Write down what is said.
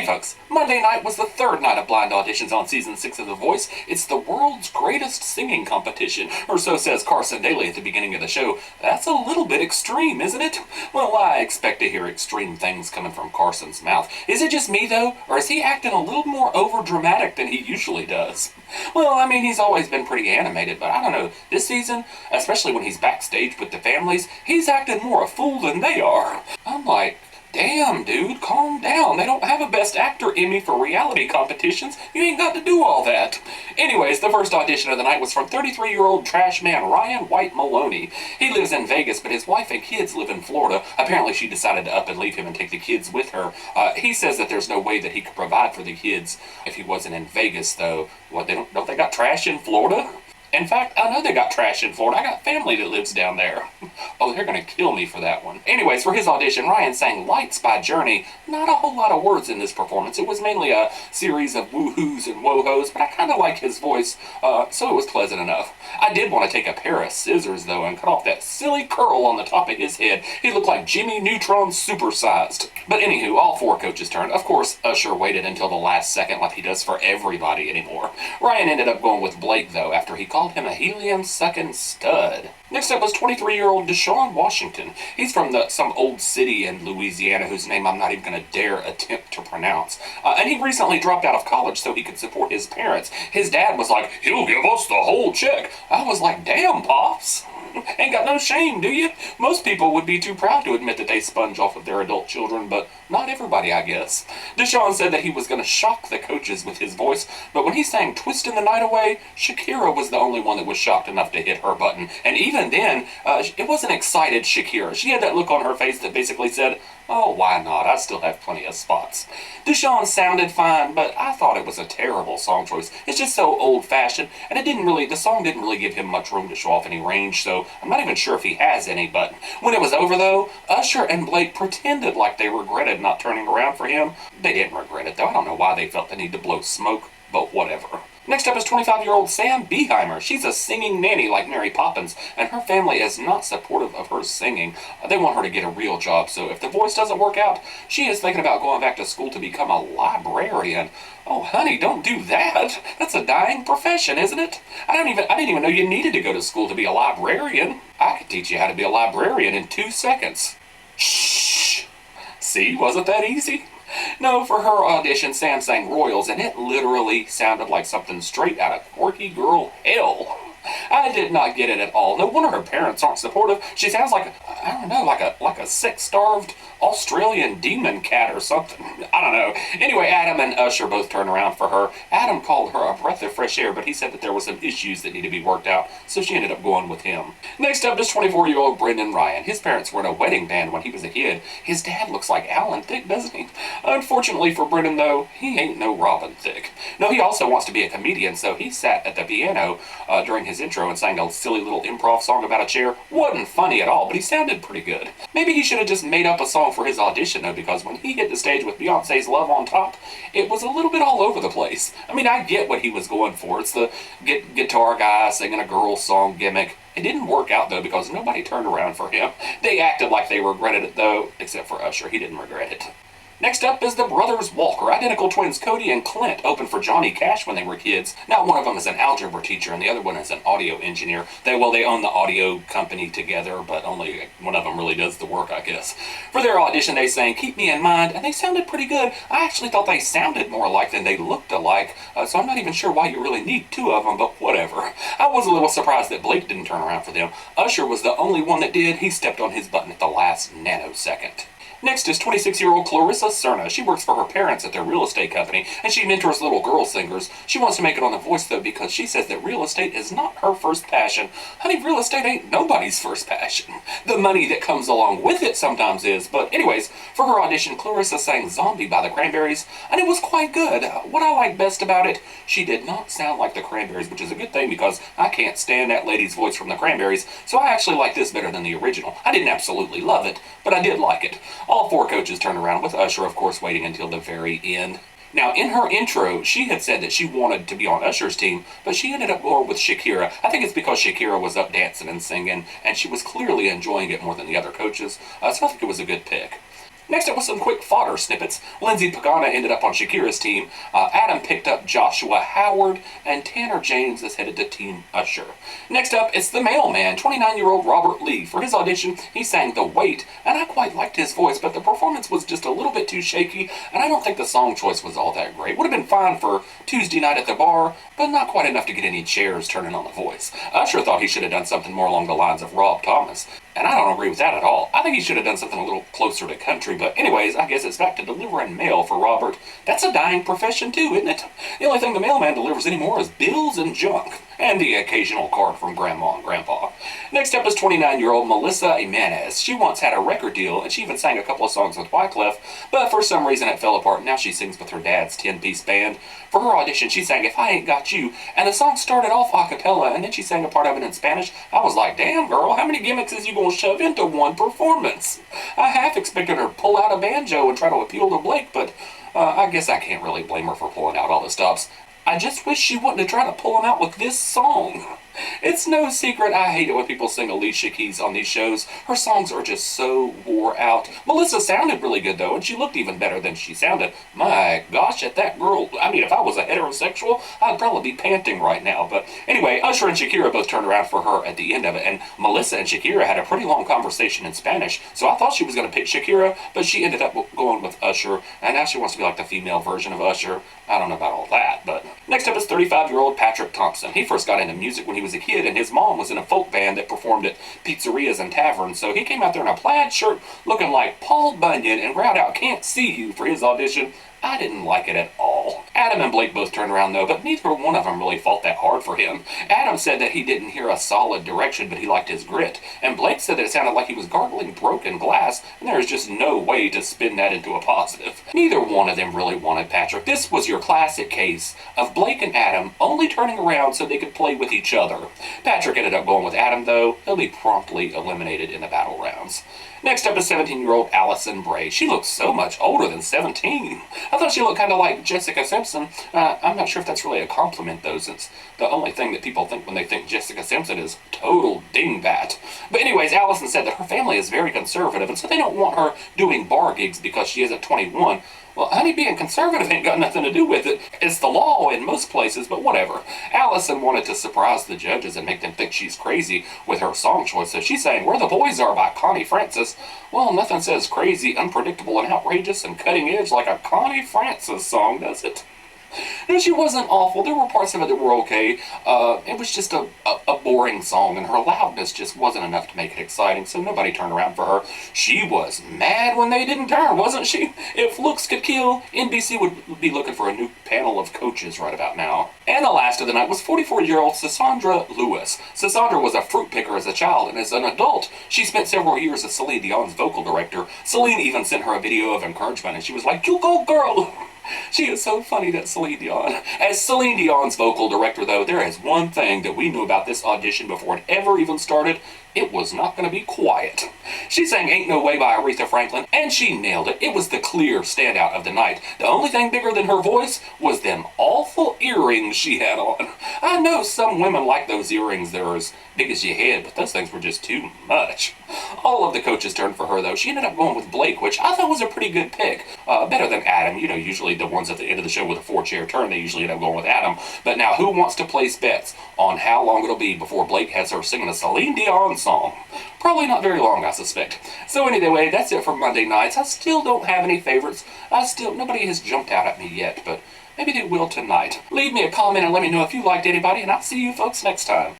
folks, Monday night was the third night of blind auditions on Season 6 of The Voice. It's the world's greatest singing competition, or so says Carson Daly at the beginning of the show. That's a little bit extreme, isn't it? Well, I expect to hear extreme things coming from Carson's mouth. Is it just me, though, or is he acting a little more over-dramatic than he usually does? Well, I mean, he's always been pretty animated, but I don't know, this season, especially when he's backstage with the families, he's acting more a fool than they are. I'm like, damn, dude, calm down. They don't have a Best Actor Emmy for reality competitions. You ain't got to do all that. Anyways, the first audition of the night was from 33-year-old trash man Whyte Maloney. He lives in Vegas, but his wife and kids live in Florida. Apparently, she decided to up and leave him and take the kids with her. He says that there's no way that he could provide for the kids if he wasn't in Vegas, though. What, don't they got trash in Florida? In fact, I know they got trash in Florida. I got family that lives down there. Oh, they're going to kill me for that one. Anyways, for his audition, Ryan sang Lights by Journey. Not a whole lot of words in this performance. It was mainly a series of woohoos and wohos, but I kind of like his voice, so it was pleasant enough. I did want to take a pair of scissors, though, and cut off that silly curl on the top of his head. He looked like Jimmy Neutron supersized. But anywho, all four coaches turned. Of course, Usher waited until the last second like he does for everybody anymore. Ryan ended up going with Blake, though, after he called him a helium-sucking stud. Next up was 23-year-old Deshawn Washington. He's from some old city in Louisiana whose name I'm not even going to dare attempt to pronounce. And he recently dropped out of college so he could support his parents. His dad was like, he'll give us the whole check. I was like, damn, Pops. Ain't got no shame, do you? Most people would be too proud to admit that they sponge off of their adult children, but not everybody, I guess. Deshawn said that he was going to shock the coaches with his voice, but when he sang Twistin' the Night Away, Shakira was the only one that was shocked enough to hit her button. And even then, it wasn't excited Shakira. She had that look on her face that basically said, oh, why not? I still have plenty of spots. Deshawn sounded fine, but I thought it was a terrible song choice. It's just so old-fashioned, and the song didn't really give him much room to show off any range, so I'm not even sure if he has any, but when it was over, though, Usher and Blake pretended like they regretted not turning around for him. They didn't regret it, though. I don't know why they felt the need to blow smoke, but whatever. Next up is 25-year-old Behymer. She's a singing nanny like Mary Poppins, and her family is not supportive of her singing. They want her to get a real job, so if the voice doesn't work out, she is thinking about going back to school to become a librarian. Oh, honey, don't do that. That's a dying profession, isn't it? I didn't even know you needed to go to school to be a librarian. I could teach you how to be a librarian in 2 seconds. Shh. See, wasn't that easy? No, for her audition, Sam sang Royals, and it literally sounded like something straight out of Quirky Girl hell. I did not get it at all. No wonder her parents aren't supportive. She sounds like, I don't know, like a sick-starved Australian demon cat or something. I don't know. Anyway, Adam and Usher both turned around for her. Adam called her a breath of fresh air, but he said that there were some issues that need to be worked out, so she ended up going with him. Next up is 24-year-old Brendan Ryan. His parents were in a wedding band when he was a kid. His dad looks like Alan Thicke, doesn't he? Unfortunately for Brendan, though, he ain't no Robin Thicke. No, he also wants to be a comedian, so he sat at the piano during his intro and sang a silly little improv song about a chair. Wasn't funny at all, but he sounded pretty good. Maybe he should have just made up a song for his audition, though, because when he hit the stage with Beyonce's Love on Top, it was a little bit all over the place. I mean, I get what he was going for. It's the guitar guy singing a girl song gimmick. It didn't work out, though, because nobody turned around for him. They acted like they regretted it, though, except for Usher. He didn't regret it. Next up is the brothers Walker. Identical twins Cody and Clint opened for Johnny Cash when they were kids. Now one of them is an algebra teacher and the other one is an audio engineer. They own the audio company together, but only one of them really does the work, I guess. For their audition, they sang Keep Me in Mind, and they sounded pretty good. I actually thought they sounded more alike than they looked alike, so I'm not even sure why you really need two of them, but whatever. I was a little surprised that Blake didn't turn around for them. Usher was the only one that did. He stepped on his button at the last nanosecond. Next is 26-year-old Clarissa Serna. She works for her parents at their real estate company, and she mentors little girl singers. She wants to make it on The Voice, though, because she says that real estate is not her first passion. Honey, real estate ain't nobody's first passion. The money that comes along with it sometimes is. But anyways, for her audition, Clarissa sang Zombie by the Cranberries, and it was quite good. What I like best about it, she did not sound like the Cranberries, which is a good thing because I can't stand that lady's voice from the Cranberries, so I actually like this better than the original. I didn't absolutely love it, but I did like it. All four coaches turned around, with Usher, of course, waiting until the very end. Now, in her intro, she had said that she wanted to be on Usher's team, but she ended up going with Shakira. I think it's because Shakira was up dancing and singing, and she was clearly enjoying it more than the other coaches, so I think it was a good pick. Next up was some quick fodder snippets. Lindsay Pagano ended up on Shakira's team. Adam picked up Joshua Howard, and Tanner James is headed to Team Usher. Next up, it's the mailman, 29-year-old Robert Lee. For his audition, he sang The Whyte, and I quite liked his voice, but the performance was just a little bit too shaky, and I don't think the song choice was all that great. Would have been fine for Tuesday night at the bar, but not quite enough to get any chairs turning on the voice. Usher thought he should have done something more along the lines of Rob Thomas, and I don't agree with that at all. I think he should have done something a little closer to country, but anyways, I guess it's back to delivering mail for Robert. That's a dying profession too, isn't it? The only thing the mailman delivers anymore is bills and junk, and the occasional card from Grandma and Grandpa. Next up is 29-year-old Melissa Jimenez. She once had a record deal, and she even sang a couple of songs with Wyclef, but for some reason it fell apart. Now she sings with her dad's 10-piece band. For her audition, she sang If I Ain't Got You, and the song started off a cappella, and then she sang a part of it in Spanish. I was like, damn girl, how many gimmicks is you gonna shove into one performance? I half expected her to pull out a banjo and try to appeal to Blake, but I guess I can't really blame her for pulling out all the stops. I just wish she wouldn't have tried to pull them out with this song. It's no secret I hate it when people sing Alicia Keys on these shows. Her songs are just so wore out. Melissa sounded really good though, and she looked even better than she sounded. My gosh, at that girl, I mean, if I was a heterosexual, I'd probably be panting right now. But anyway, Usher and Shakira both turned around for her at the end of it, and Melissa and Shakira had a pretty long conversation in Spanish, so I thought she was going to pick Shakira, but she ended up going with Usher, and now she wants to be like the female version of Usher. I don't know about all that, but next up is 35-year-old Patrick Thomson. He first got into music when he was a kid, and his mom was in a folk band that performed at pizzerias and taverns, so he came out there in a plaid shirt looking like Paul Bunyan and growled out "Can't See You" for his audition. I didn't like it at all. Adam and Blake both turned around though, but neither one of them really fought that hard for him. Adam said that he didn't hear a solid direction, but he liked his grit. And Blake said that it sounded like he was gargling broken glass, and there is just no way to spin that into a positive. Neither one of them really wanted Patrick. This was your classic case of Blake and Adam only turning around so they could play with each other. Patrick ended up going with Adam though. He'll be promptly eliminated in the battle rounds. Next up is 17-year-old Allison Bray. She looks so much older than 17. I thought she looked kind of like Jessica Simpson. I'm not sure if that's really a compliment, though, since the only thing that people think when they think Jessica Simpson is total dingbat. But anyways, Allison said that her family is very conservative, and so they don't want her doing bar gigs because she isn't 21. Well, honey, being conservative ain't got nothing to do with it. It's the law in most places, but whatever. Allison wanted to surprise the judges and make them think she's crazy with her song choice, so she sang Where the Boys Are by Connie Francis. Well, nothing says crazy, unpredictable, and outrageous and cutting edge like a Connie Francis song, does it? No, she wasn't awful. There were parts of it that were okay. It was just a boring song, and her loudness just wasn't enough to make it exciting, so nobody turned around for her. She was mad when they didn't turn, wasn't she? If looks could kill, NBC would be looking for a new panel of coaches right about now. And the last of the night was 44-year-old Sisaundra Lewis. Sisaundra was a fruit picker as a child, and as an adult, she spent several years as Celine Dion's vocal director. Celine even sent her a video of encouragement, and she was like, "You go, girl!" She is so funny, that Celine Dion. As Celine Dion's vocal director, though, there is one thing that we knew about this audition before it ever even started. It was not going to be quiet. She sang Ain't No Way by Aretha Franklin, and she nailed it. It was the clear standout of the night. The only thing bigger than her voice was them awful earrings she had on. I know some women like those earrings that are as big as your head, but those things were just too much. All of the coaches turned for her, though. She ended up going with Blake, which I thought was a pretty good pick. Better than Adam. You know, usually the ones at the end of the show with a 4-chair turn, they usually end up going with Adam. But now, who wants to place bets on how long it'll be before Blake has her singing a Celine Dion song? Probably not very long, I suspect. So anyway, that's it for Monday nights. I still don't have any favorites. Nobody has jumped out at me yet, but maybe they will tonight. Leave me a comment and let me know if you liked anybody, and I'll see you folks next time.